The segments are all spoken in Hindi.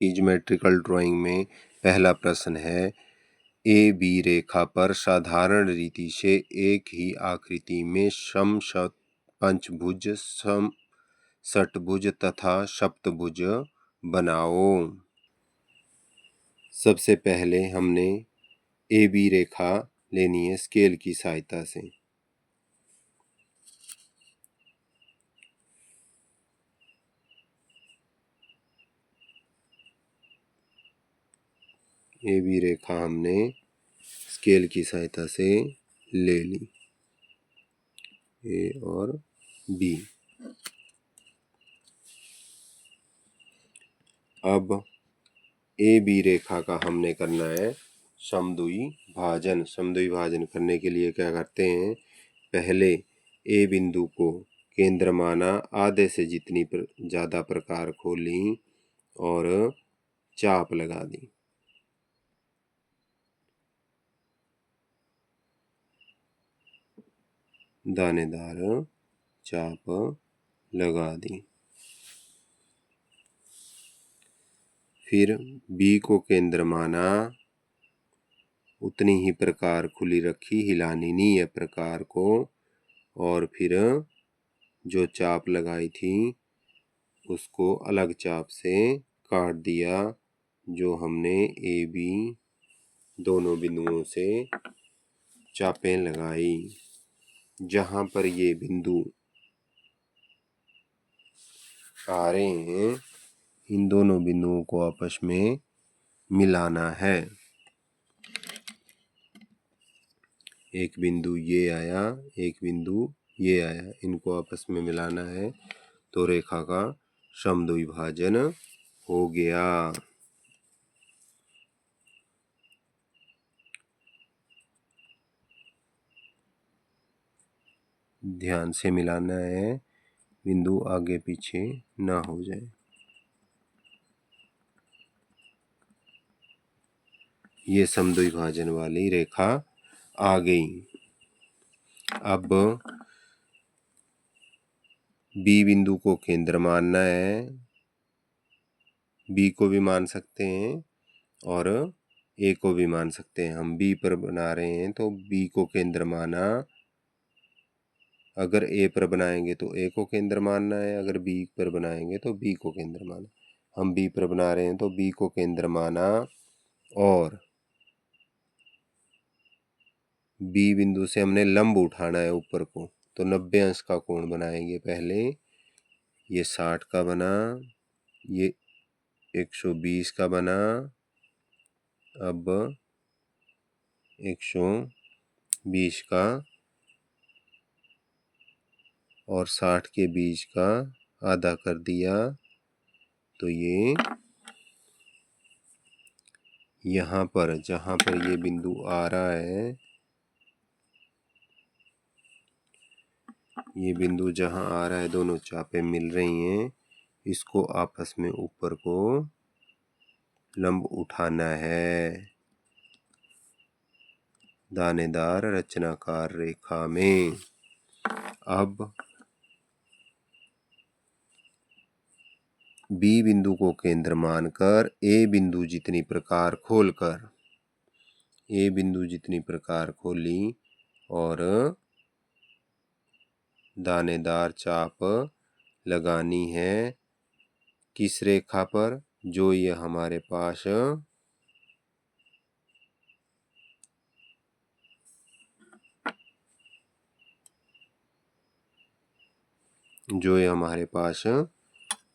ज्योमेट्रिकल ड्राइंग में पहला प्रश्न है, ए बी रेखा पर साधारण रीति से एक ही आकृति में पंचभुज, षटभुज तथा सप्तभुज बनाओ। सबसे पहले हमने ए बी रेखा लेनी है स्केल की सहायता से। ए बी रेखा हमने स्केल की सहायता से ले ली, ए और बी। अब ए बी रेखा का हमने करना है समद्वि भाजन। समद्वि भाजन करने के लिए क्या करते हैं, पहले ए बिंदु को केंद्र माना, आधे से जितनी ज़्यादा प्रकार खोली और चाप लगा दी। दानेदार चाप लगा दी। फिर बी को केंद्र माना, उतनी ही प्रकार खुली रखी, हिलानी नहीं है प्रकार को, और फिर जो चाप लगाई थी उसको अलग चाप से काट दिया, जो हमने ए बी दोनों बिंदुओं से चापें लगाई। जहाँ पर ये बिंदु आ रहे हैं, इन दोनों बिंदुओं को आपस में मिलाना है। एक बिंदु ये आया, एक बिंदु ये आया, इनको आपस में मिलाना है, तो रेखा का समद्विभाजन हो गया। ध्यान से मिलाना है, बिंदु आगे पीछे ना हो जाए। ये समद्विभाजन वाली रेखा आ गई। अब बी बिंदु को केंद्र मानना है, बी को भी मान सकते हैं और ए को भी मान सकते हैं। हम बी पर बना रहे हैं तो बी को केंद्र माना, अगर ए पर बनाएंगे तो ए को केंद्र मानना है, अगर बी पर बनाएंगे तो बी को केंद्र माना। हम बी पर बना रहे हैं तो बी को केंद्र माना, और बी बिंदु से हमने लंब उठाना है ऊपर को, तो 90 अंश का कोण बनाएंगे। पहले ये 60 का बना, ये 120 का बना, अब 120 का और 60 के बीच का आधा कर दिया, तो ये यहाँ पर जहाँ पर ये बिंदु आ रहा है, ये बिंदु जहाँ आ रहा है, दोनों चापें मिल रही हैं, इसको आपस में ऊपर को लंब उठाना है दानेदार रचनाकार रेखा में। अब बी बिंदु को केंद्र मानकर ए बिंदु जितनी प्रकार खोलकर, ए बिंदु जितनी प्रकार खोली और दानेदार चाप लगानी है। किस रेखा पर, जो ये हमारे पास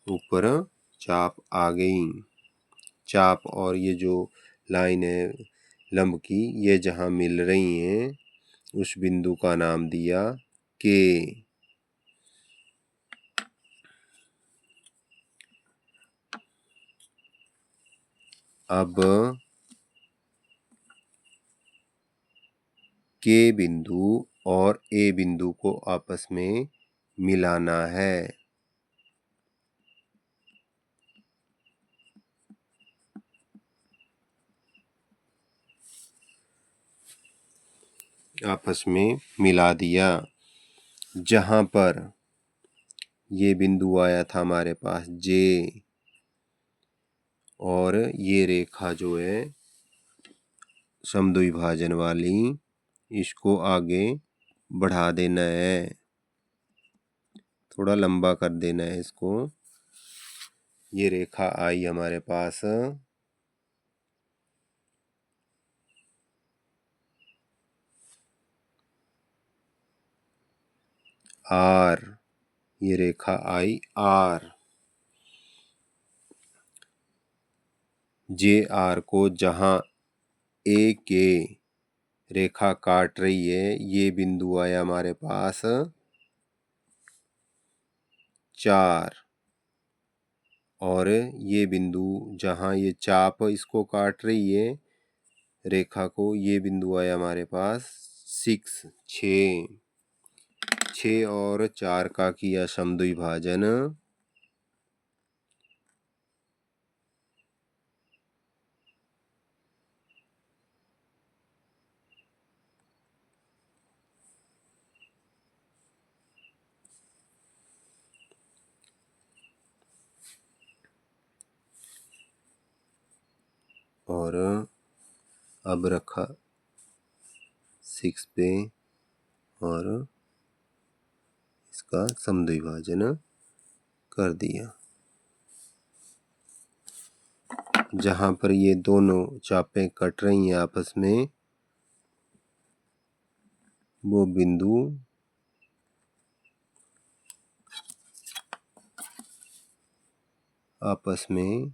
ऊपर चाप आ गई। चाप और ये जो लाइन है लंब की, ये जहाँ मिल रही हैं, उस बिंदु का नाम दिया के। अब के बिंदु और ए बिंदु को आपस में मिलाना है। आपस में मिला दिया। जहाँ पर ये बिंदु आया था हमारे पास जे, और ये रेखा जो है समद्विभाजन वाली, इसको आगे बढ़ा देना है, थोड़ा लंबा कर देना है इसको। ये रेखा आई हमारे पास आर, ये रेखा आई आर। जे आर को जहां ए के रेखा काट रही है, ये बिंदु आया हमारे पास 4, और ये बिंदु जहां ये चाप इसको काट रही है रेखा को, ये बिंदु आया हमारे पास 6, 6 और 4 का किया समद्विभाजन, और अब रखा 6 पे और इसका समद्विभाजन कर दिया। जहां पर ये दोनों चापें कट रही हैं आपस में, वो बिंदु आपस में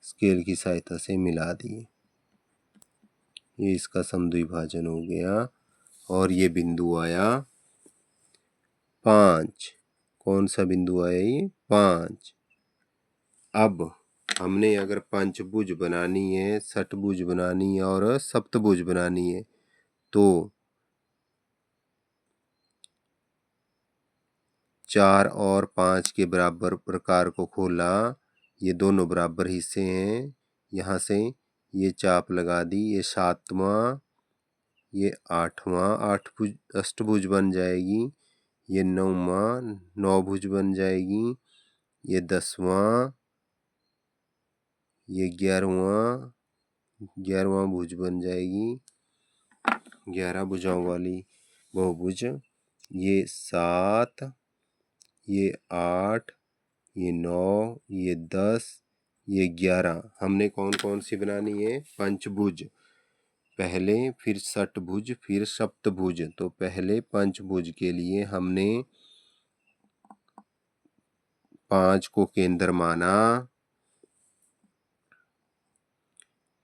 स्केल की सहायता से मिला दिए। ये इसका समद्विभाजन हो गया और ये बिंदु आया 5। कौन सा बिंदु आया ये? 5। अब हमने अगर पंचभुज बनानी है, षटभुज बनानी है और सप्तभुज बनानी है, तो 4 और 5 के बराबर प्रकार को खोला, ये दोनों बराबर हिस्से हैं, यहाँ से ये चाप लगा दी, ये 7वां, ये 8वां, अष्टभुज बन जाएगी, ये 9वां, 9 भुज बन जाएगी, ये 10वां, ये 11वां, 11वां भुज बन जाएगी, 11 भुजाओं वाली बहुभुज, ये 7, ये 8, ये 9, ये 10, ये 11। हमने कौन कौन सी बनानी है? पंचभुज पहले, फिर षटभुज, फिर सप्तभुज। तो पहले पंचभुज के लिए हमने 5 को केंद्र माना,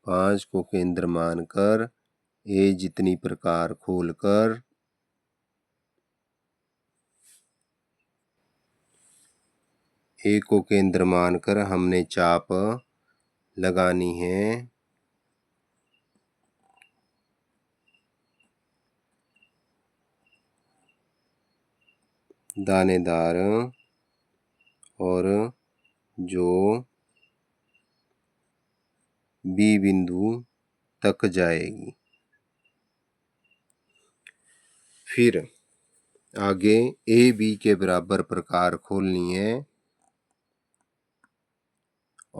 5 को केंद्र मानकर ए जितनी प्रकार खोलकर ए को केंद्र मानकर हमने चाप लगानी है। दानेदार और जो बी बिंदु तक जाएगी। फिर आगे ए बी के बराबर प्रकार खोलनी है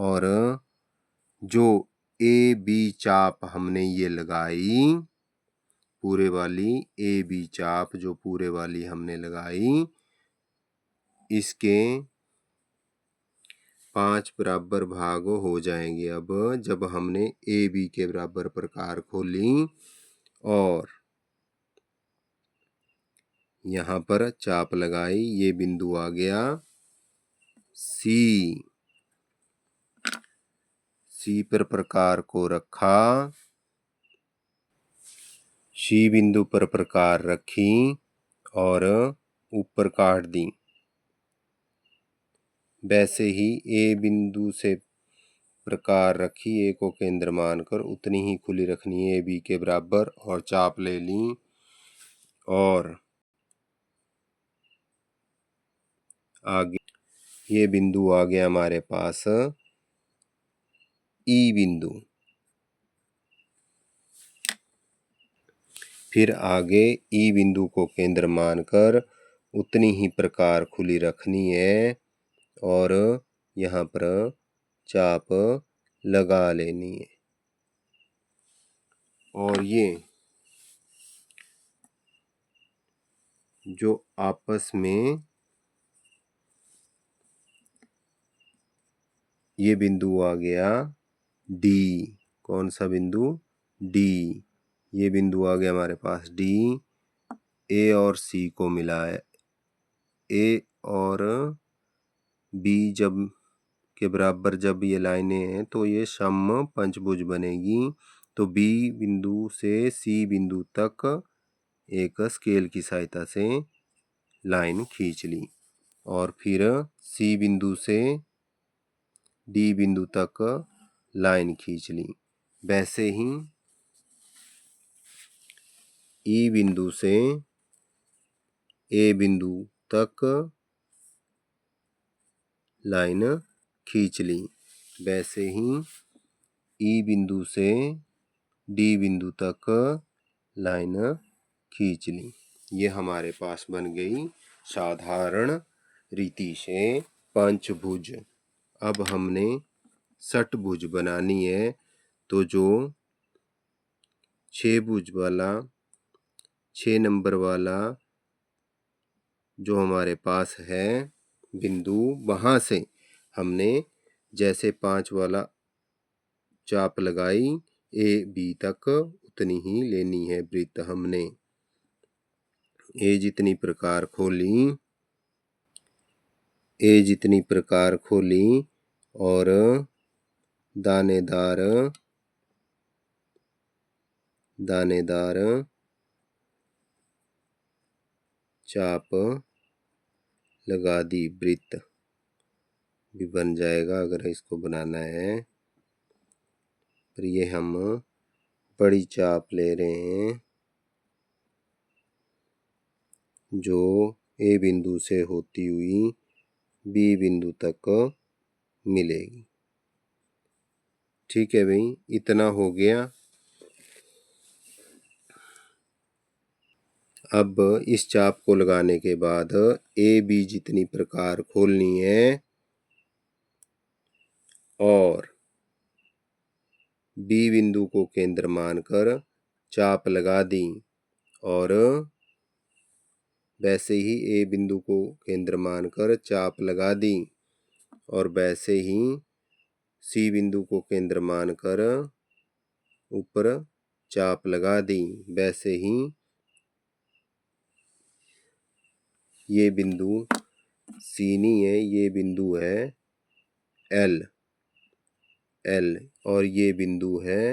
और जो ए बी चाप हमने ये लगाई, पूरे वाली ए बी चाप जो पूरे वाली हमने लगाई, इसके 5 बराबर भाग हो जाएंगे। अब जब हमने ए बी के बराबर प्रकार खोली और यहाँ पर चाप लगाई, ये बिंदु आ गया सी। सी पर प्रकार को रखा, सी बिंदु पर प्रकार रखी और ऊपर काट दी। वैसे ही ए बिंदु से प्रकार रखी, ए को केंद्र मानकर उतनी ही खुली रखनी है ए बी के बराबर, और चाप ले ली और आगे ये बिंदु आ गया हमारे पास ई बिंदु। फिर आगे ई बिंदु को केंद्र मानकर उतनी ही प्रकार खुली रखनी है और यहाँ पर चाप लगा लेनी है। और ये जो आपस में ये बिंदु आ गया डी। कौन सा बिंदु? डी। ये बिंदु आ गया हमारे पास डी। ए और सी को मिलाए, ए और बी जब के बराबर जब ये लाइनें हैं तो ये सम पंचभुज बनेगी। तो बी बिंदु से सी बिंदु तक एक स्केल की सहायता से लाइन खींच ली और फिर सी बिंदु से डी बिंदु तक लाइन खींच ली। वैसे ही ई बिंदु से ए बिंदु तक लाइन खींच ली। वैसे ही ई बिंदु से डी बिंदु तक लाइन खींच ली। ये हमारे पास बन गई साधारण रीति से पंचभुज। अब हमने षटभुज बनानी है, तो जो 6 भुज वाला 6 नंबर वाला जो हमारे पास है बिंदु, वहाँ से हमने जैसे 5 वाला चाप लगाई ए बी तक उतनी ही लेनी है वृत्त। हमने ए जितनी प्रकार खोली और दानेदार चाप लगा दी, वृत्त भी बन जाएगा अगर इसको बनाना है। पर ये हम बड़ी चाप ले रहे हैं जो ए बिंदु से होती हुई बी बिंदु तक मिलेगी। ठीक है भाई, इतना हो गया। अब इस चाप को लगाने के बाद ए बी जितनी प्रकार खोलनी है और बी बिंदु को केंद्र मानकर चाप लगा दी और वैसे ही ए बिंदु को केंद्र मानकर चाप लगा दी और वैसे ही सी बिंदु को केंद्र मानकर ऊपर चाप लगा दी। वैसे ही ये बिंदु सी नहीं है, ये बिंदु है एल और ये बिंदु है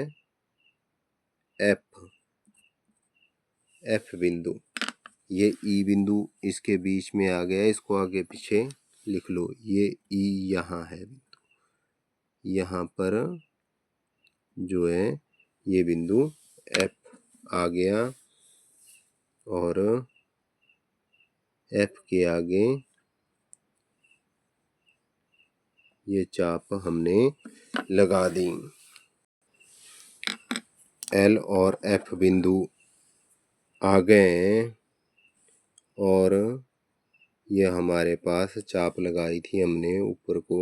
एफ बिंदु। ये ई बिंदु इसके बीच में आ गया, इसको आगे पीछे लिख लो। ये ई यहाँ है बिंदु, यहाँ पर जो है ये बिंदु एफ आ गया और एफ के आगे ये चाप हमने लगा दी। एल और एफ बिंदु आ गए हैं और ये हमारे पास चाप लगाई थी हमने ऊपर को।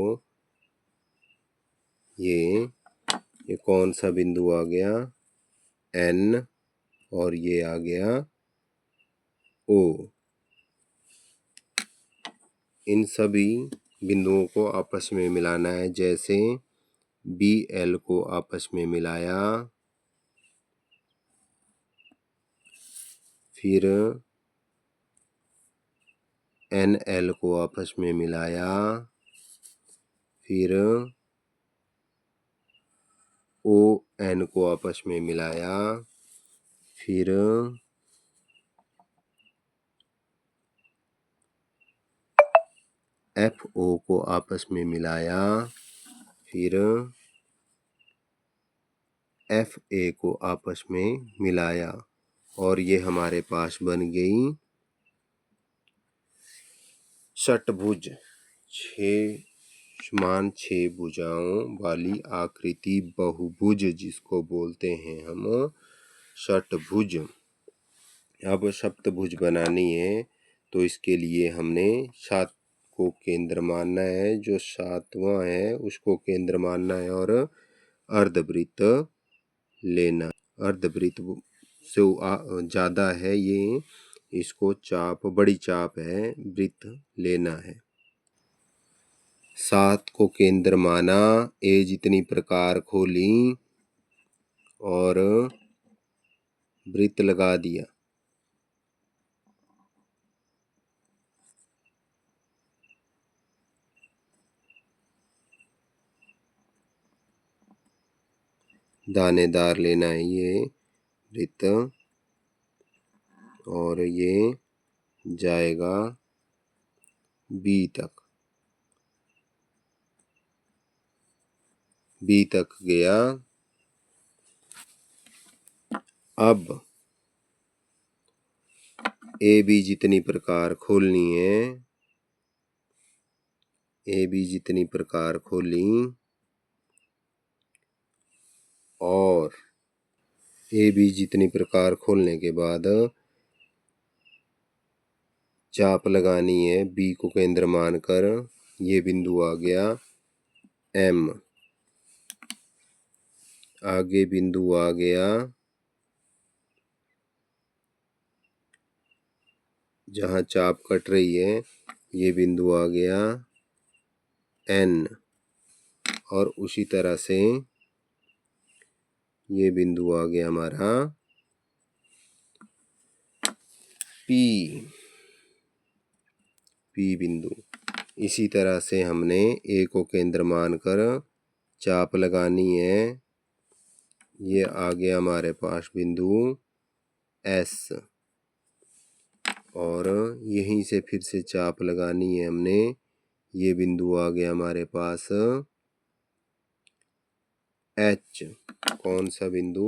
ये कौन सा बिंदु आ गया? एन और ये आ गया ओ। इन सभी बिंदुओं को आपस में मिलाना है। जैसे बी एल को आपस में मिलाया, फिर एन एल को आपस में मिलाया, फिर ओ एन को आपस में मिलाया, फिर एफ ओ को आपस में मिलाया, फिर एफ ए को आपस में मिलाया और ये हमारे पास बन गई षटभुज। 6 भुजाओं वाली आकृति बहुभुज जिसको बोलते हैं हम षटभुज। अब सप्तभुज बनानी है तो इसके लिए हमने 7 को केंद्र मानना है, जो 7वां है उसको केंद्र मानना है और अर्धवृत्त लेना। अर्धवृत्त से ज़्यादा है ये, इसको चाप, बड़ी चाप है, वृत्त लेना है। 7 को केंद्र माना, ए जितनी प्रकार खोली और वृत्त लगा दिया। दानेदार लेना है ये वृत्त, और ये जाएगा बी तक। बी तक गया। अब ए बी जितनी प्रकार खोलनी है, ए बी जितनी प्रकार खोली और ए बी जितनी प्रकार खोलने के बाद चाप लगानी है बी को केंद्र मानकर। ये बिंदु आ गया एम। आगे बिंदु आ गया जहाँ चाप कट रही है, ये बिंदु आ गया एन, और उसी तरह से ये बिंदु आ गया हमारा पी। पी बिंदु। इसी तरह से हमने ए को केंद्र मानकर चाप लगानी है। ये आ गया हमारे पास बिंदु एस, और यहीं से फिर से चाप लगानी है हमने। ये बिंदु आ गया हमारे पास एच। कौन सा बिंदु?